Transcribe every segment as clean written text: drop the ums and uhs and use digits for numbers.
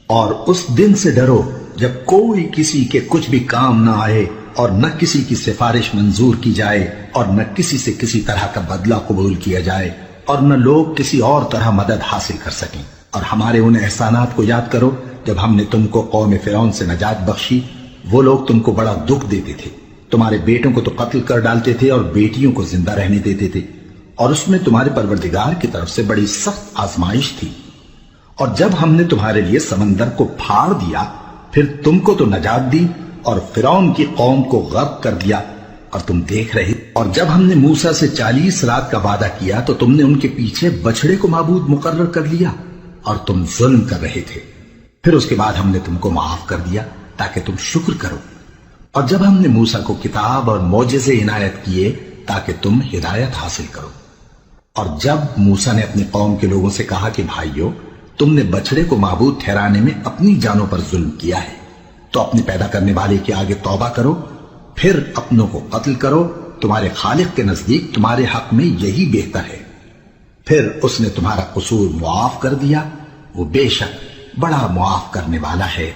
اور اس دن سے ڈرو جب کوئی کسی کے کچھ بھی کام نہ آئے اور نہ کسی کی سفارش منظور کی جائے اور نہ کسی سے کسی طرح کا بدلہ قبول کیا جائے اور نہ لوگ کسی اور طرح مدد حاصل کر سکیں۔ اور ہمارے ان احسانات کو یاد کرو جب ہم نے تم کو قوم فرعون سے نجات بخشی۔ وہ لوگ تم کو بڑا دکھ دیتے تھے، تمہارے بیٹوں کو تو قتل کر ڈالتے تھے اور بیٹیوں کو زندہ رہنے دیتے تھے، اور اس میں تمہارے پروردگار کی طرف سے بڑی سخت آزمائش تھی۔ اور جب ہم نے تمہارے لیے سمندر کو پھاڑ دیا پھر تم کو تو نجات دی اور فرعون کی قوم کو غرق کر دیا اور تم دیکھ رہے۔ اور جب ہم نے موسیٰ سے 40 رات کا وعدہ کیا تو تم نے ان کے پیچھے بچڑے کو معبود مقرر کر لیا اور تم ظلم کر رہے تھے۔ پھر اس کے بعد ہم نے تم کو معاف کر دیا تاکہ تم شکر کرو۔ اور جب ہم نے موسیٰ کو کتاب اور معجزے عنایت کیے تاکہ تم ہدایت حاصل کرو۔ اور جب موسیٰ نے اپنی قوم کے لوگوں سے کہا کہ بھائیو، تم نے بچڑے کو معبود ٹھہرانے میں اپنی جانوں پر ظلم کیا ہے، تو اپنے پیدا کرنے والے کے آگے توبہ کرو، پھر اپنوں کو قتل کرو، تمہارے خالق کے نزدیک تمہارے حق میں یہی بہتر ہے۔ پھر اس نے تمہارا قصور معاف کر دیا، وہ بے شک بڑا معاف کرنے والا ہے،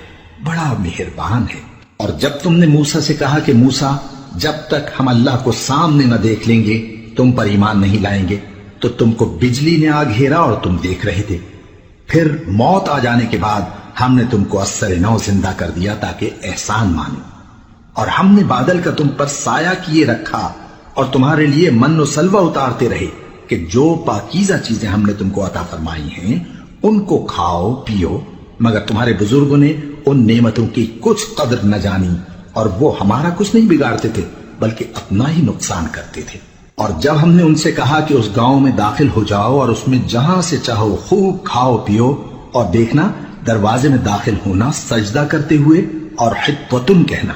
بڑا مہربان ہے۔ اور جب تم نے موسیٰ سے کہا کہ موسیٰ، جب تک ہم اللہ کو سامنے نہ دیکھ لیں گے تم پر ایمان نہیں لائیں گے، تو تم کو بجلی نے آ گھیرا اور تم دیکھ رہے تھے۔ پھر موت آ جانے کے بعد ہم نے تم کو اثر نو زندہ کر دیا تاکہ احسان مانو۔ اور ہم نے بادل کا تم پر سایہ کیے رکھا اور تمہارے لیے من و سلوہ اتارتے رہے کہ جو پاکیزہ چیزیں ہم نے تم کو عطا فرمائی ہیں ان کو کھاؤ پیو، مگر تمہارے بزرگوں نے ان نعمتوں کی کچھ قدر نہ جانی اور وہ ہمارا کچھ نہیں بگاڑتے تھے بلکہ اپنا ہی نقصان کرتے تھے۔ اور جب ہم نے ان سے کہا کہ اس گاؤں میں داخل ہو جاؤ اور اس میں جہاں سے چاہو خوب کھاؤ پیو، اور دیکھنا دروازے میں داخل ہونا سجدہ کرتے ہوئے اور حطوۃ کہنا،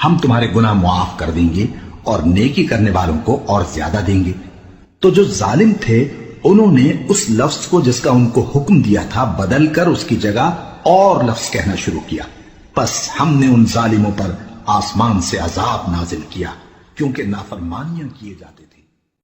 ہم تمہارے گناہ معاف کر دیں گے اور نیکی کرنے والوں کو اور زیادہ دیں گے۔ تو جو ظالم تھے انہوں نے اس لفظ کو جس کا ان کو حکم دیا تھا بدل کر اس کی جگہ اور لفظ کہنا شروع کیا، پس ہم نے ان ظالموں پر آسمان سے عذاب نازل کیا کیونکہ نافرمانیاں کیے جاتے تھے۔